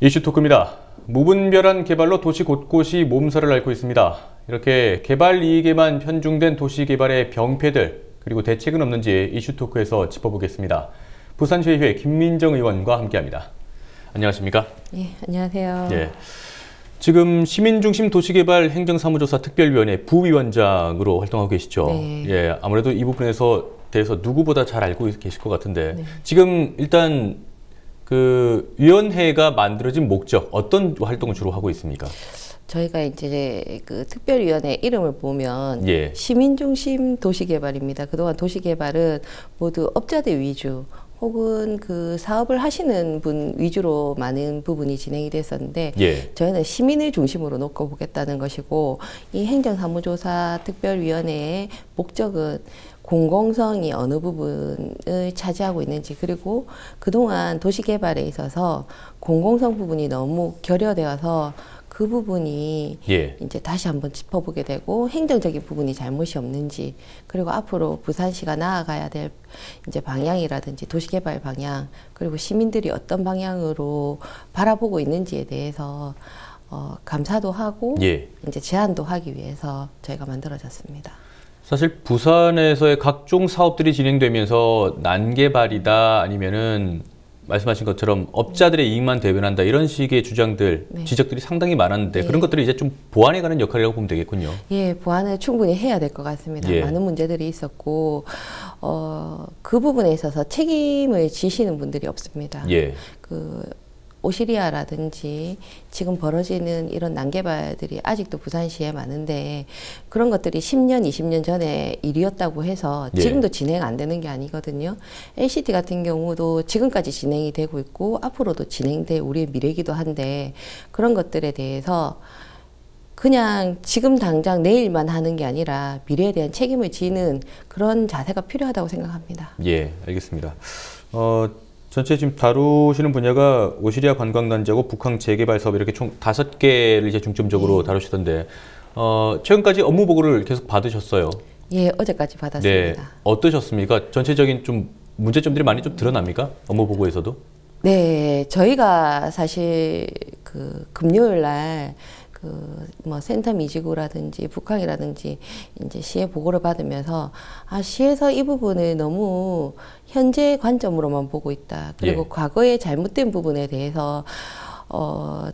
이슈 토크입니다. 무분별한 개발로 도시 곳곳이 몸살을 앓고 있습니다. 이렇게 개발 이익에만 편중된 도시 개발의 병폐들, 그리고 대책은 없는지 이슈 토크에서 짚어보겠습니다. 부산시의회 김민정 의원과 함께합니다. 안녕하십니까? 예, 안녕하세요. 예, 지금 시민중심 도시개발 행정사무조사 특별위원회 부위원장으로 활동하고 계시죠? 네. 예, 아무래도 이 부분에서 대해서 누구보다 잘 알고 계실 것 같은데, 네. 지금 일단 그 위원회가 만들어진 목적, 어떤 활동을 주로 하고 있습니까? 저희가 이제 그 특별위원회 이름을 보면 예. 시민중심 도시개발입니다. 그동안 도시개발은 모두 업자들 위주 혹은 그 사업을 하시는 분 위주로 많은 부분이 진행이 됐었는데, 예. 저희는 시민을 중심으로 놓고 보겠다는 것이고, 이 행정사무조사 특별위원회의 목적은 공공성이 어느 부분을 차지하고 있는지, 그리고 그동안 도시개발에 있어서 공공성 부분이 너무 결여되어서 그 부분이 예. 이제 다시 한번 짚어보게 되고, 행정적인 부분이 잘못이 없는지, 그리고 앞으로 부산시가 나아가야 될 이제 방향이라든지 도시개발 방향, 그리고 시민들이 어떤 방향으로 바라보고 있는지에 대해서 감사도 하고 예. 이제 제안도 하기 위해서 저희가 만들어졌습니다. 사실 부산에서의 각종 사업들이 진행되면서 난개발이다, 아니면은 말씀하신 것처럼 업자들의 이익만 대변한다, 이런 식의 주장들, 네. 지적들이 상당히 많았는데, 네. 그런 것들이 이제 좀 보완해가는 역할이라고 보면 되겠군요. 예, 보완을 충분히 해야 될 것 같습니다. 예. 많은 문제들이 있었고, 그 부분에 있어서 책임을 지시는 분들이 없습니다. 예. 그 오시리아라든지 지금 벌어지는 이런 난개발들이 아직도 부산시에 많은데, 그런 것들이 10년, 20년 전에 일이었다고 해서 예. 지금도 진행 안 되는 게 아니거든요. LCT 같은 경우도 지금까지 진행이 되고 있고 앞으로도 진행될 우리의 미래이기도 한데, 그런 것들에 대해서 그냥 지금 당장 내일만 하는 게 아니라 미래에 대한 책임을 지는 그런 자세가 필요하다고 생각합니다. 예, 알겠습니다. 전체 지금 다루시는 분야가 오시리아 관광단지하고 북항 재개발 사업, 이렇게 총 5개를 이제 중점적으로 다루시던데, 최근까지 업무 보고를 계속 받으셨어요? 예, 어제까지 받았습니다. 네, 어떠셨습니까? 전체적인 좀 문제점들이 많이 좀 드러납니까? 업무 보고에서도? 네, 저희가 사실 그 금요일 날 그 뭐 센터 미지구라든지 북항이라든지 이제 시의 보고를 받으면서, 시에서 이 부분을 너무 현재 관점으로만 보고 있다. 그리고 예. 과거의 잘못된 부분에 대해서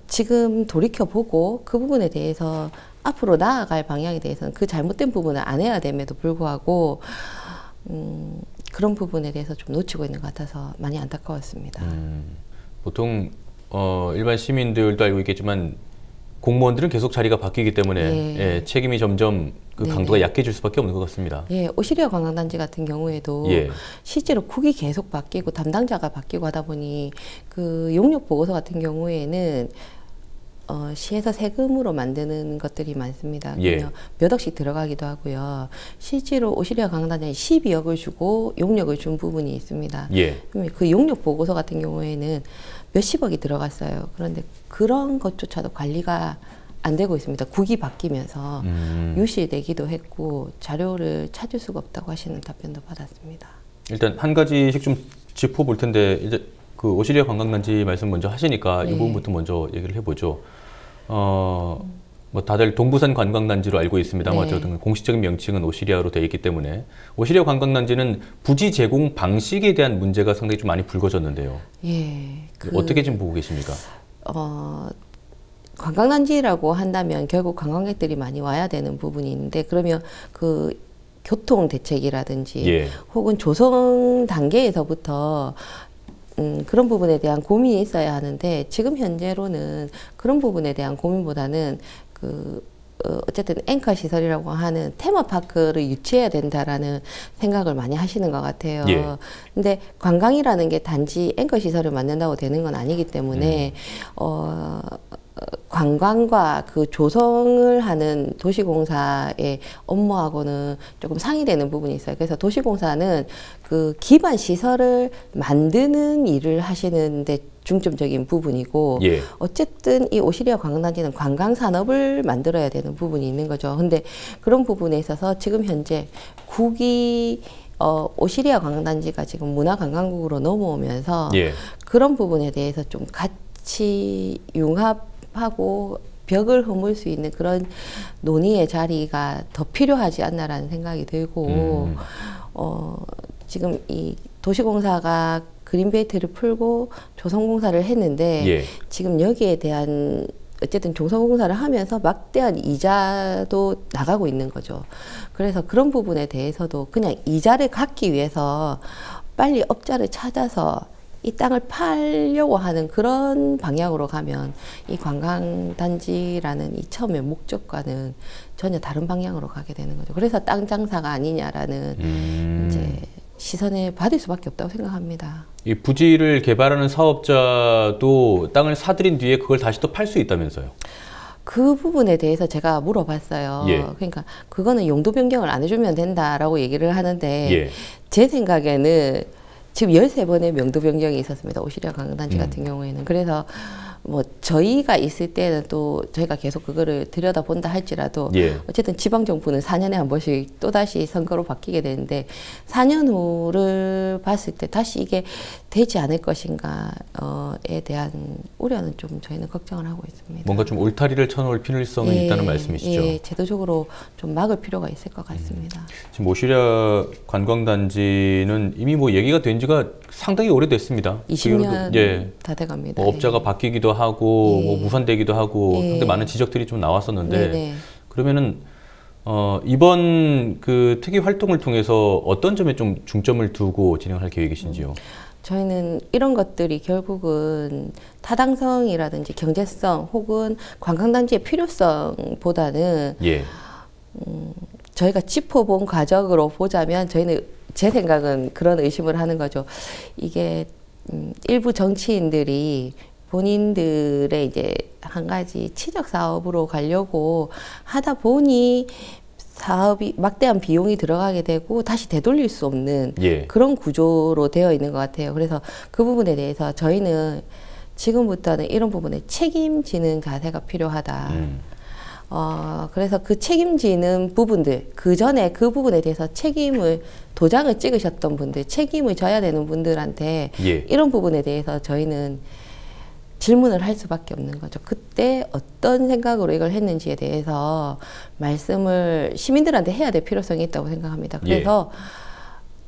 지금 돌이켜 보고 그 부분에 대해서 앞으로 나아갈 방향에 대해서는 그 잘못된 부분을 안 해야 됨에도 불구하고 그런 부분에 대해서 좀 놓치고 있는 것 같아서 많이 안타까웠습니다. 보통 일반 시민들도 알고 있겠지만 공무원들은 계속 자리가 바뀌기 때문에 예. 예, 책임이 점점 그 네네. 강도가 약해질 수밖에 없는 것 같습니다. 예, 오시리아 관광단지 같은 경우에도 예. 실제로 국이 계속 바뀌고 담당자가 바뀌고 하다 보니 그 용역 보고서 같은 경우에는 시에서 세금으로 만드는 것들이 많습니다. 예. 몇 억씩 들어가기도 하고요. 실제로 오시리아 관광단지에 12억을 주고 용역을 준 부분이 있습니다. 예. 그러면 그 용역 보고서 같은 경우에는 몇십억이 들어갔어요. 그런데 그런 것조차도 관리가 안 되고 있습니다. 국이 바뀌면서 유실되기도 했고 자료를 찾을 수가 없다고 하시는 답변도 받았습니다. 일단 한 가지씩 좀 짚어볼 텐데, 이제 그 오시리아 관광단지 말씀 먼저 하시니까 네. 이 부분부터 먼저 얘기를 해보죠. 뭐 다들 동부산 관광단지로 알고 있습니다만, 네. 어쨌든 공식적인 명칭은 오시리아로 되어 있기 때문에, 오시리아 관광단지는 부지 제공 방식에 대한 문제가 상당히 좀 많이 불거졌는데요. 예. 어떻게 지금 보고 계십니까? 관광단지라고 한다면 결국 관광객들이 많이 와야 되는 부분이 있는데, 그러면 그 교통 대책이라든지 예. 혹은 조성 단계에서부터 그런 부분에 대한 고민이 있어야 하는데, 지금 현재로는 그런 부분에 대한 고민보다는 어쨌든 앵커 시설이라고 하는 테마파크를 유치해야 된다라는 생각을 많이 하시는 것 같아요. 예. 근데 관광이라는 게 단지 앵커 시설을 만든다고 되는 건 아니기 때문에 관광과 그 조성을 하는 도시공사의 업무하고는 조금 상이되는 부분이 있어요. 그래서 도시공사는 그 기반 시설을 만드는 일을 하시는데 중점적인 부분이고, 예. 어쨌든 이 오시리아 관광단지는 관광산업을 만들어야 되는 부분이 있는 거죠. 근데 그런 부분에 있어서 지금 현재 국이 오시리아 관광단지가 지금 문화관광국으로 넘어오면서 예. 그런 부분에 대해서 좀 같이 융합하고 벽을 허물 수 있는 그런 논의의 자리가 더 필요하지 않나라는 생각이 들고 지금 이 도시공사가 그린벨트를 풀고 조성공사를 했는데 예. 지금 여기에 대한 어쨌든 조성공사를 하면서 막대한 이자도 나가고 있는 거죠. 그래서 그런 부분에 대해서도 그냥 이자를 갚기 위해서 빨리 업자를 찾아서 이 땅을 팔려고 하는 그런 방향으로 가면 이 관광단지라는 이 처음의 목적과는 전혀 다른 방향으로 가게 되는 거죠. 그래서 땅 장사가 아니냐라는 이제 시선을 받을 수밖에 없다고 생각합니다. 이 부지를 개발하는 사업자도 땅을 사들인 뒤에 그걸 다시 또 팔 수 있다면서요? 그 부분에 대해서 제가 물어봤어요. 예. 그러니까 그거는 용도 변경을 안 해주면 된다라고 얘기를 하는데 예. 제 생각에는 지금 13번의 명도 변경이 있었습니다. 오시리아 관광단지 같은 경우에는. 그래서 뭐 저희가 있을 때는 또 저희가 계속 그거를 들여다본다 할지라도 예. 어쨌든 지방정부는 4년에 한 번씩 또다시 선거로 바뀌게 되는데 4년 후를 봤을 때 다시 이게 되지 않을 것인가에 대한 우려는 좀 저희는 걱정을 하고 있습니다. 뭔가 좀 울타리를 쳐놓을 필요성이 있다는 말씀이시죠? 예, 제도적으로 좀 막을 필요가 있을 것 같습니다. 지금 오시리아 관광단지는 이미 뭐 얘기가 된 지가 상당히 오래됐습니다. 20년 예. 다 돼갑니다. 뭐 업자가 바뀌기도 하고 예. 뭐 무산되기도 하고 상당히 많은 지적들이 좀 나왔었는데 그러면은 이번 그 특위 활동을 통해서 어떤 점에 좀 중점을 두고 진행할 계획이신지요? 저희는 이런 것들이 결국은 타당성이라든지 경제성 혹은 관광단지의 필요성보다는 예. 저희가 짚어본 과정으로 보자면 저희는 제 생각은 그런 의심을 하는 거죠. 이게 일부 정치인들이 본인들의 이제 한 가지 치적 사업으로 가려고 하다 보니 사업이 막대한 비용이 들어가게 되고 다시 되돌릴 수 없는 그런 구조로 되어 있는 것 같아요. 그래서 그 부분에 대해서 저희는 지금부터는 이런 부분에 책임지는 자세가 필요하다. 그래서 그 책임지는 부분들, 그 전에 그 부분에 대해서 도장을 찍으셨던 분들, 책임을 져야 되는 분들한테 이런 부분에 대해서 저희는 질문을 할 수밖에 없는 거죠. 그때 어떤 생각으로 이걸 했는지에 대해서 말씀을 시민들한테 해야 될 필요성이 있다고 생각합니다. 그래서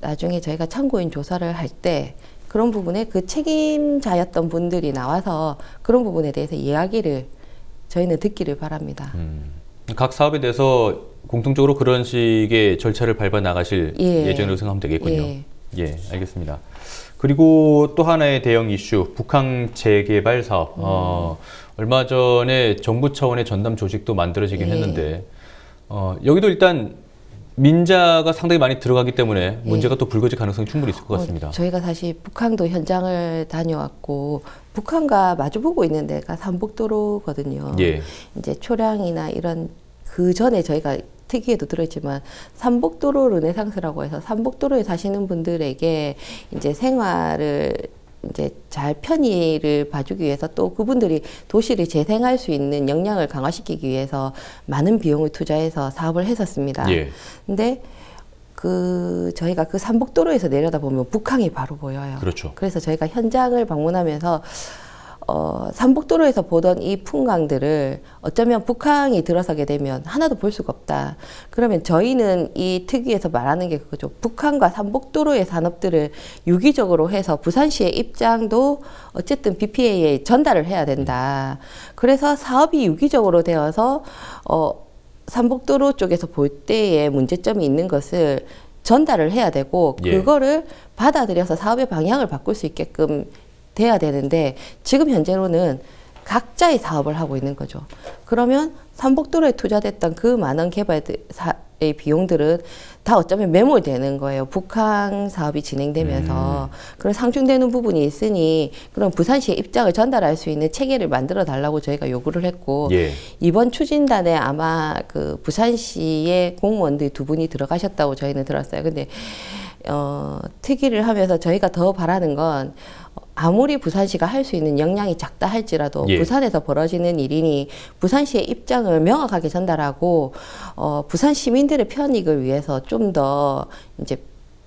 나중에 저희가 참고인 조사를 할 때 그런 부분에 그 책임자였던 분들이 나와서 그런 부분에 대해서 이야기를 저희는 듣기를 바랍니다. 각 사업에 대해서 공통적으로 그런 식의 절차를 밟아 나가실 예정이라고 생각하면 되겠군요. 예, 알겠습니다. 그리고 또 하나의 대형 이슈, 북항 재개발 사업. 얼마 전에 정부 차원의 전담 조직도 만들어지긴 했는데 여기도 일단 민자가 상당히 많이 들어가기 때문에 문제가 또 불거질 가능성이 충분히 있을 것 같습니다. 저희가 사실 북항도 현장을 다녀왔고 북한과 마주보고 있는 데가 삼복도로거든요. 이제 초량이나 이런 그 전에 저희가 특위에도 들었지만 삼복도로 르네상스라고 해서 삼복도로에 사시는 분들에게 이제 생활을 이제 잘 편의를 봐주기 위해서 또 그분들이 도시를 재생할 수 있는 역량을 강화시키기 위해서 많은 비용을 투자해서 사업을 했었습니다. 근데 저희가 그 삼복도로에서 내려다 보면 북항이 바로 보여요. 그렇죠. 그래서 저희가 현장을 방문하면서 삼복도로에서 보던 이 풍광들을 어쩌면 북항이 들어서게 되면 하나도 볼 수가 없다. 그러면 저희는 이 특위에서 말하는 게 그거죠. 북한과 삼복도로의 산업들을 유기적으로 해서 부산시의 입장도 어쨌든 BPA에 전달을 해야 된다. 그래서 사업이 유기적으로 되어서 삼복도로 쪽에서 볼 때에 문제점이 있는 것을 전달을 해야 되고 그거를 받아들여서 사업의 방향을 바꿀 수 있게끔 돼야 되는데 지금 현재로는 각자의 사업을 하고 있는 거죠. 그러면 삼복도로에 투자됐던 그 많은 개발의 비용들은 다 어쩌면 매몰되는 거예요. 북한 사업이 진행되면서 그런 상충되는 부분이 있으니 그럼 부산시의 입장을 전달할 수 있는 체계를 만들어 달라고 저희가 요구를 했고 이번 추진단에 아마 그 부산시의 공무원들 2분이 들어가셨다고 저희는 들었어요. 근데 특위를 하면서 저희가 더 바라는 건 아무리 부산시가 할 수 있는 역량이 작다 할지라도 부산에서 벌어지는 일이니 부산시의 입장을 명확하게 전달하고 부산 시민들의 편익을 위해서 좀 더 이제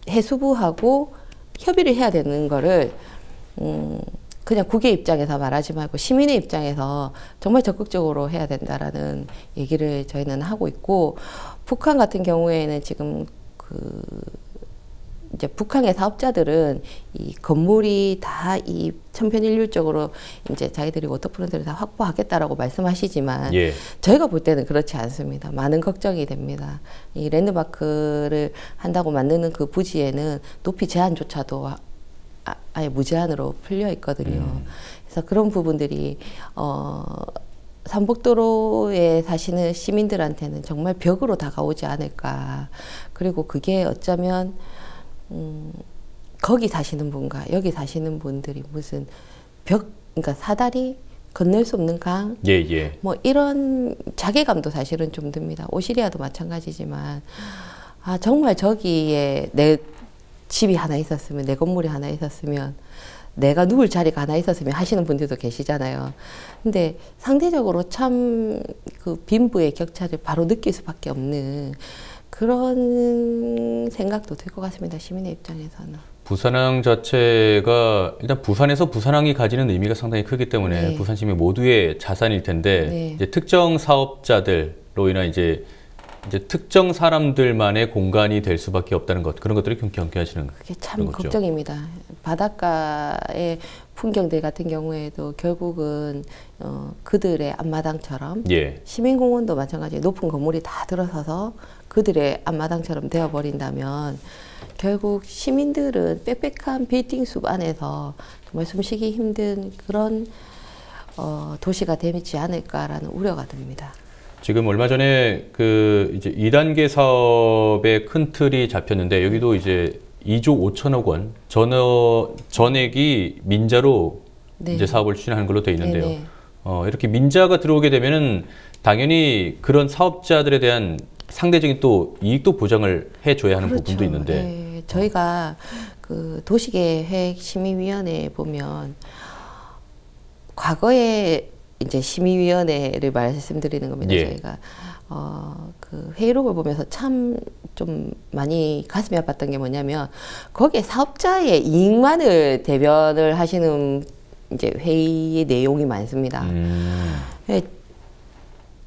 해수부하고 협의를 해야 되는 거를 그냥 국외 입장에서 말하지 말고 시민의 입장에서 정말 적극적으로 해야 된다라는 얘기를 저희는 하고 있고, 북한 같은 경우에는 지금 이제 북한의 사업자들은 이 건물이 다 이 천편일률적으로 이제 자기들이 워터프론트를 다 확보하겠다라고 말씀하시지만 예. 저희가 볼 때는 그렇지 않습니다. 많은 걱정이 됩니다. 이 랜드마크를 한다고 만드는 그 부지에는 높이 제한조차도 아예 무제한으로 풀려 있거든요. 그래서 그런 부분들이 삼복도로에 사시는 시민들한테는 정말 벽으로 다가오지 않을까. 그리고 그게 어쩌면 거기 사시는 분과 여기 사시는 분들이 무슨 그러니까 사다리 건널 수 없는 강, 예, 예. 뭐 이런 자괴감도 사실은 좀 듭니다. 오시리아도 마찬가지지만, 아 정말 저기에 내 집이 하나 있었으면, 내 건물이 하나 있었으면, 내가 누울 자리가 하나 있었으면 하시는 분들도 계시잖아요. 근데 상대적으로 참 그 빈부의 격차를 바로 느낄 수밖에 없는 그런 생각도 들 것 같습니다. 시민의 입장에서는. 부산항 자체가 일단 부산에서 부산항이 가지는 의미가 상당히 크기 때문에 네. 부산 시민 모두의 자산일 텐데 네. 이제 특정 사업자들로 인한 이제 특정 사람들만의 공간이 될 수밖에 없다는 것, 그런 것들을 경계하시는 그게 참 그런 거죠. 걱정입니다. 바닷가의 풍경들 같은 경우에도 결국은 그들의 앞마당처럼, 예. 시민공원도 마찬가지로 높은 건물이 다 들어서서 그들의 앞마당처럼 되어버린다면 결국 시민들은 빽빽한 빌딩 숲 안에서 정말 숨쉬기 힘든 그런 도시가 되지 않을까라는 우려가 듭니다. 지금 얼마 전에 그 이제 2단계 사업의 큰 틀이 잡혔는데 여기도 이제 2조 5천억 원 전액이 민자로 네. 이제 사업을 추진하는 걸로 되어 있는데요. 네네. 이렇게 민자가 들어오게 되면은 당연히 그런 사업자들에 대한 상대적인 또 이익도 보장을 해줘야 하는 그렇죠. 부분도 있는데 네. 저희가 그 도시계획 심의위원회에 보면 과거에 이제 심의위원회를 말씀드리는 겁니다. 예. 저희가 그 회의록을 보면서 참 좀 많이 가슴이 아팠던 게 뭐냐면 거기에 사업자의 이익만을 대변을 하시는 이제 회의의 내용이 많습니다.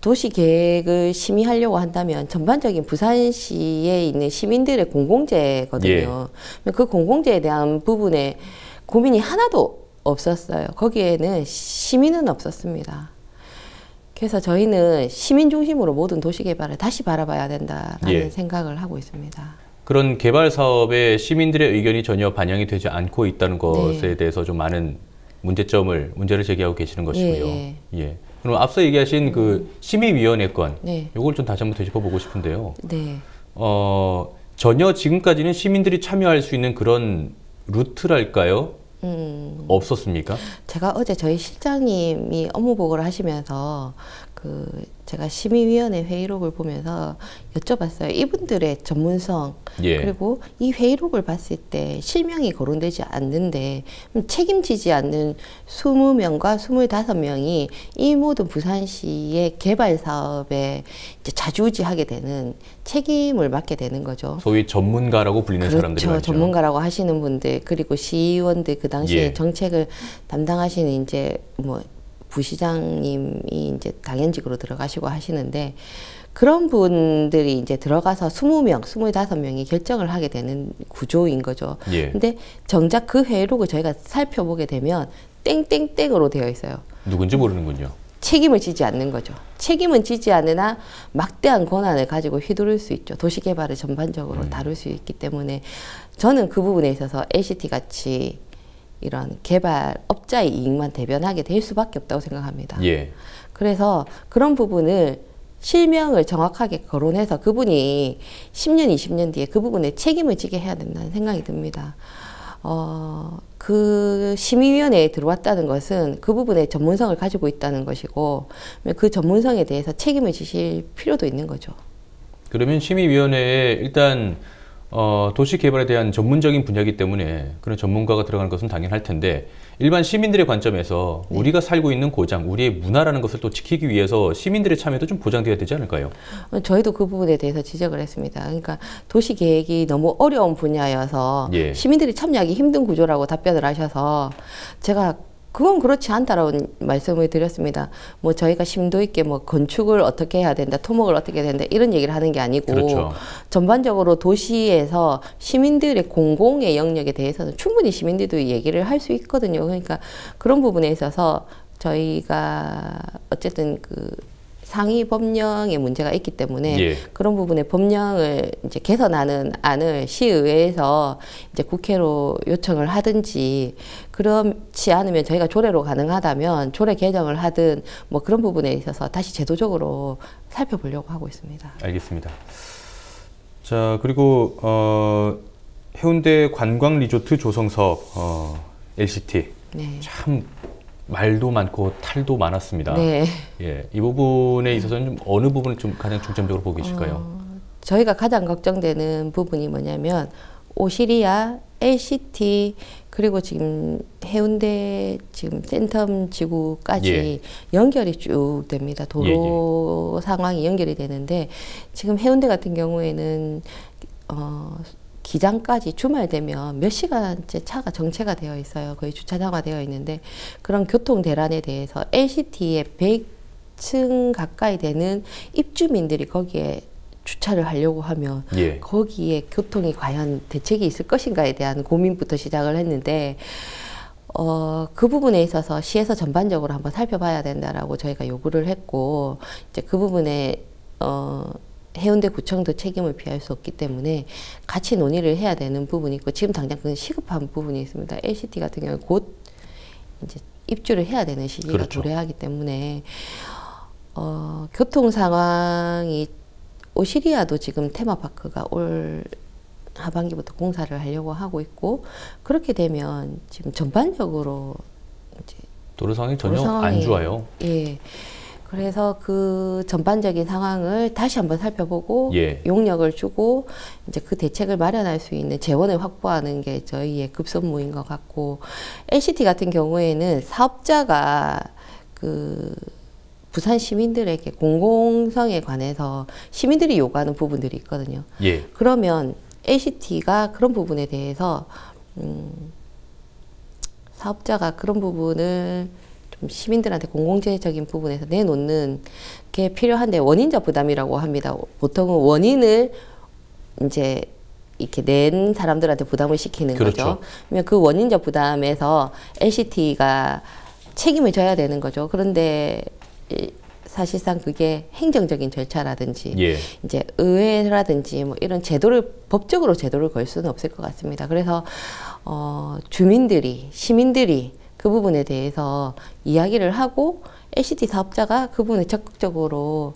도시 계획을 심의하려고 한다면 전반적인 부산시에 있는 시민들의 공공재거든요. 그 공공재에 대한 부분에 고민이 하나도 없었어요. 거기에는 시민은 없었습니다. 그래서 저희는 시민 중심으로 모든 도시 개발을 다시 바라봐야 된다라는 생각을 하고 있습니다. 그런 개발 사업에 시민들의 의견이 전혀 반영이 되지 않고 있다는 것에 네. 대해서 좀 많은 문제를 제기하고 계시는 것이고요. 예, 예. 그럼 앞서 얘기하신 그 심의위원회 건, 네. 요걸 좀 다시 한번 되짚어보고 싶은데요. 네. 전혀 지금까지는 시민들이 참여할 수 있는 그런 루트랄까요? 없었습니까? 제가 어제 저희 실장님이 업무 보고를 하시면서 제가 심의위원회 회의록을 보면서 여쭤봤어요. 이분들의 전문성, 예. 그리고 이 회의록을 봤을 때 실명이 거론되지 않는데 책임지지 않는 20명과 25명이 이 모든 부산시의 개발 사업에 이제 좌지우지하게 되는 책임을 맡게 되는 거죠. 소위 전문가라고 불리는 사람들이 그렇죠. 많죠. 전문가라고 하시는 분들, 그리고 시의원들, 그 당시에 예. 정책을 담당하시는 이제 뭐 부시장님이 이제 당연직으로 들어가시고 하시는데, 그런 분들이 이제 들어가서 20명, 25명이 결정을 하게 되는 구조인 거죠. 예. 근데 정작 그 회의록을 저희가 살펴보게 되면 땡땡땡으로 되어 있어요. 누군지 모르는군요. 책임을 지지 않는 거죠. 책임은 지지 않으나 막대한 권한을 가지고 휘두를 수 있죠. 도시개발을 전반적으로 다룰 수 있기 때문에 저는 그 부분에 있어서 LCT 같이 이런 개발업자의 이익만 대변하게 될 수밖에 없다고 생각합니다. 예. 그래서 그런 부분을 실명을 정확하게 거론해서 그분이 10년, 20년 뒤에 그 부분에 책임을 지게 해야 된다는 생각이 듭니다. 그 심의위원회에 들어왔다는 것은 그 부분에 전문성을 가지고 있다는 것이고, 그 전문성에 대해서 책임을 지실 필요도 있는 거죠. 그러면 심의위원회에 일단 도시 개발에 대한 전문적인 분야이기 때문에 그런 전문가가 들어가는 것은 당연할 텐데, 일반 시민들의 관점에서 우리가 살고 있는 고장, 우리의 문화라는 것을 또 지키기 위해서 시민들의 참여도 좀 보장되어야 되지 않을까요? 저희도 그 부분에 대해서 지적을 했습니다. 그러니까 도시 계획이 너무 어려운 분야여서 예. 시민들이 참여하기 힘든 구조라고 답변을 하셔서 제가 그건 그렇지 않다라고 말씀을 드렸습니다. 뭐 저희가 심도 있게 뭐 건축을 어떻게 해야 된다, 토목을 어떻게 해야 된다 이런 얘기를 하는 게 아니고 그렇죠. 전반적으로 도시에서 시민들의 공공의 영역에 대해서는 충분히 시민들도 얘기를 할 수 있거든요. 그러니까 그런 부분에 있어서 저희가 어쨌든 그 상위 법령에 문제가 있기 때문에 예. 그런 부분에 법령을 이제 개선하는 안을 시의회에서 이제 국회로 요청을 하든지 그렇지 않으면 저희가 조례로 가능하다면 조례 개정을 하든 뭐 그런 부분에 있어서 다시 제도적으로 살펴보려고 하고 있습니다. 알겠습니다. 자, 그리고 해운대 관광 리조트 조성 사업 LCT 네. 참 말도 많고 탈도 많았습니다. 네. 예, 이 부분에 있어서는 좀 어느 부분을 좀 가장 중점적으로 보고 계실까요? 저희가 가장 걱정되는 부분이 뭐냐면 오시리아, LCT 그리고 지금 해운대 지금 센텀 지구까지 예. 연결이 쭉 됩니다. 도로 상황이 연결이 되는데 지금 해운대 같은 경우에는 기장까지 주말 되면 몇 시간째 차가 정체가 되어 있어요. 거의 주차장화 되어 있는데 그런 교통 대란에 대해서 LCT에 100층 가까이 되는 입주민들이 거기에 주차를 하려고 하면 예. 거기에 교통이 과연 대책이 있을 것인가에 대한 고민부터 시작을 했는데 그 부분에 있어서 시에서 전반적으로 한번 살펴봐야 된다라고 저희가 요구를 했고 이제 그 부분에 해운대 구청도 책임을 피할 수 없기 때문에 같이 논의를 해야 되는 부분이 있고 지금 당장 그 시급한 부분이 있습니다. LCT 같은 경우에 곧 이제 입주를 해야 되는 시기가 그렇죠. 도래하기 때문에 교통 상황이 오시리아도 지금 테마파크가 올 하반기부터 공사를 하려고 하고 있고 그렇게 되면 지금 전반적으로 이제 도로 상황이 전혀 도로 상황이, 안 좋아요. 예. 그래서 그 전반적인 상황을 다시 한번 살펴보고 예. 용역을 주고 이제 그 대책을 마련할 수 있는 재원을 확보하는 게 저희의 급선무인 것 같고 LCT 같은 경우에는 사업자가 그 부산 시민들에게 공공성에 관해서 시민들이 요구하는 부분들이 있거든요. 예. 그러면 LCT가 그런 부분에 대해서 사업자가 그런 부분을 좀 시민들한테 공공재적인 부분에서 내놓는 게 필요한데 원인자 부담이라고 합니다. 보통은 원인을 이제 이렇게 낸 사람들한테 부담을 시키는 그렇죠. 거죠. 그러면 그 원인자 부담에서 LCT가 책임을 져야 되는 거죠. 그런데 사실상 그게 행정적인 절차라든지 예. 이제 의회라든지 뭐 이런 법적으로 제도를 걸 수는 없을 것 같습니다. 그래서 주민들이 시민들이 그 부분에 대해서 이야기를 하고 LCT 사업자가 그 부분에 적극적으로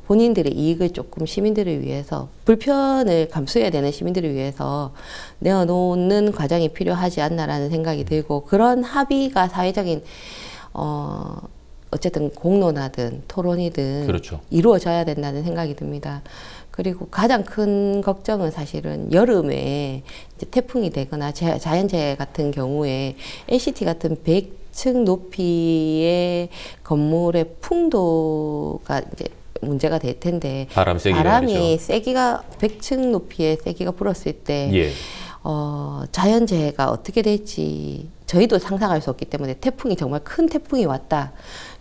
본인들의 이익을 조금 시민들을 위해서 불편을 감수해야 되는 시민들을 위해서 내어놓는 과정이 필요하지 않나라는 생각이 들고 그런 합의가 사회적인 어쨌든 공론화든 토론이든 그렇죠. 이루어져야 된다는 생각이 듭니다. 그리고 가장 큰 걱정은 사실은 여름에 이제 태풍이 되거나 자연재해 같은 경우에 LCT 같은 100층 높이의 건물의 풍도가 이제 문제가 될 텐데 바람이 세기가 100층 높이의 세기가 불었을 때 예. 자연재해가 어떻게 될지 저희도 상상할 수 없기 때문에 태풍이 정말 큰 태풍이 왔다.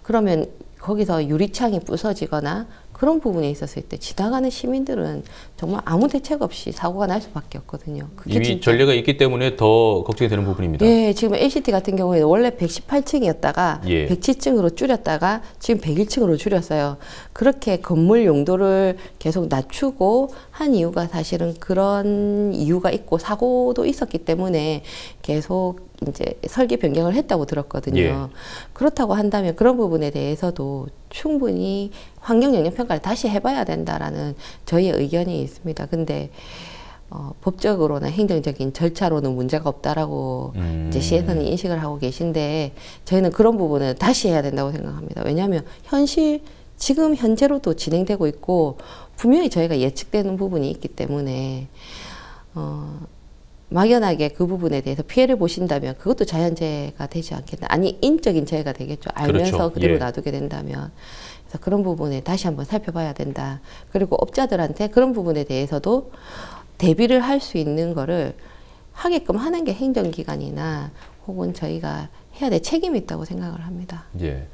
그러면 거기서 유리창이 부서지거나 그런 부분에 있었을 때 지나가는 시민들은 정말 아무 대책 없이 사고가 날 수밖에 없거든요. 그게 이미 진짜. 전례가 있기 때문에 더 걱정이 되는 부분입니다. 네, 지금 LCT 같은 경우에는 원래 118층이었다가 예. 107층으로 줄였다가 지금 101층으로 줄였어요. 그렇게 건물 용도를 계속 낮추고 한 이유가 사실은 그런 이유가 있고 사고도 있었기 때문에 계속 이제 설계 변경을 했다고 들었거든요. 예. 그렇다고 한다면 그런 부분에 대해서도 충분히 환경 영향 평가를 다시 해봐야 된다라는 저희의 의견이 있습니다. 근데 법적으로나 행정적인 절차로는 문제가 없다라고 이제 시에서는 인식을 하고 계신데 저희는 그런 부분은 다시 해야 된다고 생각합니다. 왜냐하면 지금 현재로도 진행되고 있고 분명히 저희가 예측되는 부분이 있기 때문에 막연하게 그 부분에 대해서 피해를 보신다면 그것도 자연재해가 되지 않겠나. 아니 인적인 재해가 되겠죠. 알면서 그렇죠. 그대로 예. 놔두게 된다면. 그래서 그런 부분에 다시 한번 살펴봐야 된다. 그리고 업자들한테 그런 부분에 대해서도 대비를 할 수 있는 거를 하게끔 하는 게 행정기관이나 혹은 저희가 해야 될 책임이 있다고 생각을 합니다. 예.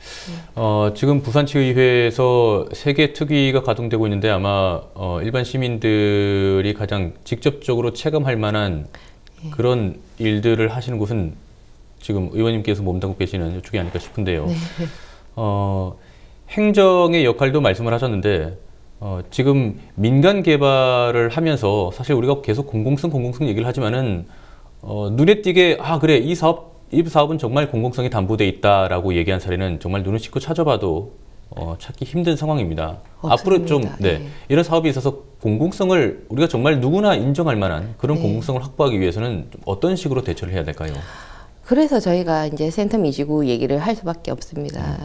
지금 부산시의회에서 3개 특위가 가동되고 있는데 아마 일반 시민들이 가장 직접적으로 체감할 만한 그런 일들을 하시는 곳은 지금 의원님께서 몸담고 계시는 이쪽이 아닐까 싶은데요. 네. 행정의 역할도 말씀을 하셨는데 지금 민간 개발을 하면서 사실 우리가 계속 공공성 얘기를 하지만은 눈에 띄게 그래 이 사업은 정말 공공성이 담보돼 있다라고 얘기한 사례는 정말 눈을 씻고 찾아봐도 찾기 힘든 상황입니다. 없습니다. 앞으로 좀 이런 사업에 있어서 공공성을 우리가 정말 누구나 인정할 만한 그런 공공성을 확보하기 위해서는 좀 어떤 식으로 대처를 해야 될까요? 그래서 저희가 이제 센텀 미지구 얘기를 할 수밖에 없습니다.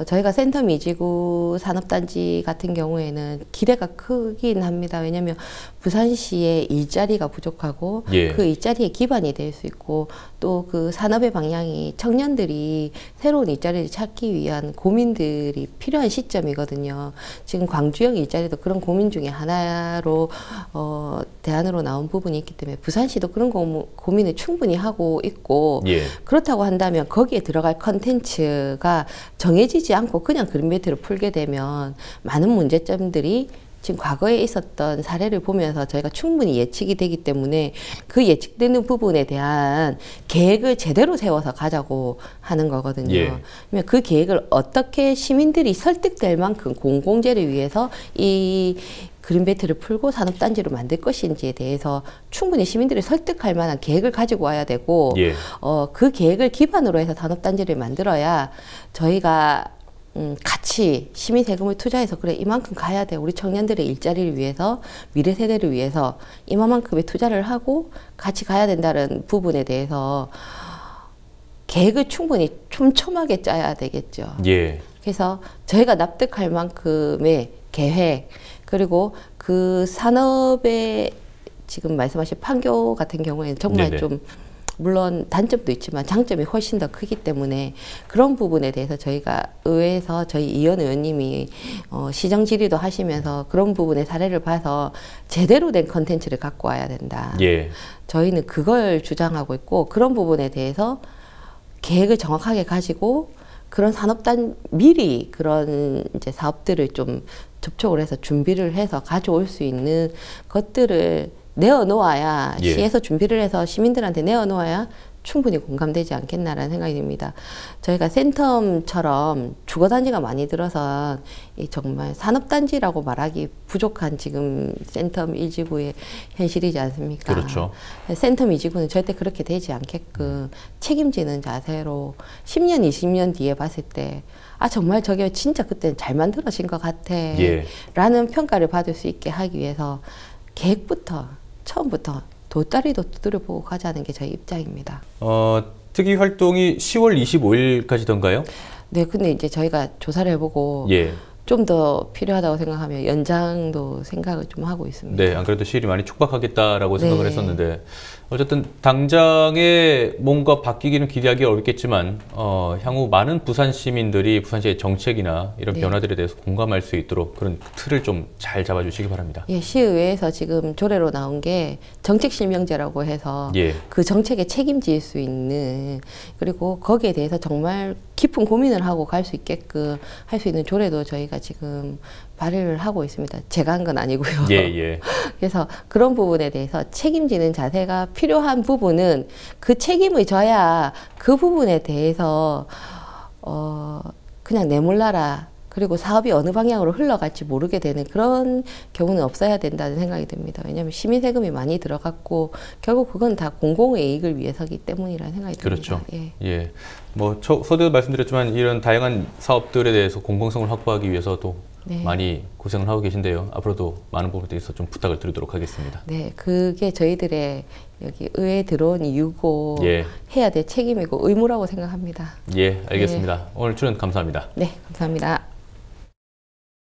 저희가 센텀 미지구 산업단지 같은 경우에는 기대가 크긴 합니다. 왜냐하면 부산시의 일자리가 부족하고 그 일자리의 기반이 될 수 있고 또 그 산업의 방향이 청년들이 새로운 일자리를 찾기 위한 고민들이 필요한 시점이거든요. 지금 광주형 일자리도 그런 고민 중에 하나로 대안으로 나온 부분이 있기 때문에 부산시도 그런 고민을 충분히 하고 있고 그렇다고 한다면 거기에 들어갈 컨텐츠가 정해지지 않고 그냥 그린벨트를 풀게 되면 많은 문제점들이 지금 과거에 있었던 사례를 보면서 저희가 충분히 예측이 되기 때문에 그 예측되는 부분에 대한 계획을 제대로 세워서 가자고 하는 거거든요. 그러면 그 계획을 어떻게 시민들이 설득될 만큼 공공재를 위해서 이 그린벨트를 풀고 산업단지로 만들 것인지에 대해서 충분히 시민들이 설득할 만한 계획을 가지고 와야 되고 그 계획을 기반으로 해서 산업단지를 만들어야 저희가 같이 시민 세금을 투자해서 그래 이만큼 가야 돼 우리 청년들의 일자리를 위해서 미래 세대를 위해서 이만큼의 투자를 하고 같이 가야 된다는 부분에 대해서 계획을 충분히 촘촘하게 짜야 되겠죠. 그래서 저희가 납득할 만큼의 계획 그리고 그 산업의 지금 말씀하신 판교 같은 경우에는 정말 좀 물론 단점도 있지만 장점이 훨씬 더 크기 때문에 그런 부분에 대해서 저희가 의회에서 저희 이현 의원님이 시정 질의도 하시면서 그런 부분의 사례를 봐서 제대로 된 컨텐츠를 갖고 와야 된다. 저희는 그걸 주장하고 있고 그런 부분에 대해서 계획을 정확하게 가지고 그런 미리 그런 이제 사업들을 좀 접촉을 해서 준비를 해서 가져올 수 있는 것들을 내어놓아야 시에서 준비를 해서 시민들한테 내어놓아야 충분히 공감되지 않겠나라는 생각이 듭니다. 저희가 센텀처럼 주거단지가 많이 들어서 정말 산업단지라고 말하기 부족한 지금 센텀 1지구의 현실이지 않습니까? 센텀 2지구는 절대 그렇게 되지 않게끔 책임지는 자세로 10년, 20년 뒤에 봤을 때 정말 저게 진짜 그때는 잘 만들어진 것 같아 라는 평가를 받을 수 있게 하기 위해서 계획부터 처음부터 돗다리도 두드려보고 가자는 게 저희 입장입니다. 특위 활동이 10월 25일까지던가요? 네, 근데 이제 저희가 조사를 해보고 좀 더 필요하다고 생각하면 연장도 생각을 좀 하고 있습니다. 네, 안 그래도 시일이 많이 촉박하겠다라고 생각을 했었는데 어쨌든 당장에 뭔가 바뀌기는 기대하기 어렵겠지만 향후 많은 부산 시민들이 부산시의 정책이나 이런 변화들에 대해서 공감할 수 있도록 그런 틀을 좀 잘 잡아주시기 바랍니다. 시의회에서 지금 조례로 나온 게 정책실명제라고 해서 그 정책에 책임질 수 있는 그리고 거기에 대해서 정말 깊은 고민을 하고 갈 수 있게끔 할 수 있는 조례도 저희가 지금 발의를 하고 있습니다. 제가 한 건 아니고요. 그래서 그런 부분에 대해서 책임지는 자세가 필요한 부분은 그 책임을 져야 그 부분에 대해서 그냥 내몰라라 그리고 사업이 어느 방향으로 흘러갈지 모르게 되는 그런 경우는 없어야 된다는 생각이 듭니다. 왜냐하면 시민 세금이 많이 들어갔고 결국 그건 다 공공의 이익을 위해서기 때문이라는 생각이 듭니다. 뭐 서두에 말씀드렸지만 이런 다양한 사업들에 대해서 공공성을 확보하기 위해서도 많이 고생을 하고 계신데요. 앞으로도 많은 부분에 대해서 좀 부탁을 드리도록 하겠습니다. 네, 그게 저희들의 여기 의회에 들어온 이유고 해야 될 책임이고 의무라고 생각합니다. 알겠습니다. 오늘 출연 감사합니다. 네, 감사합니다.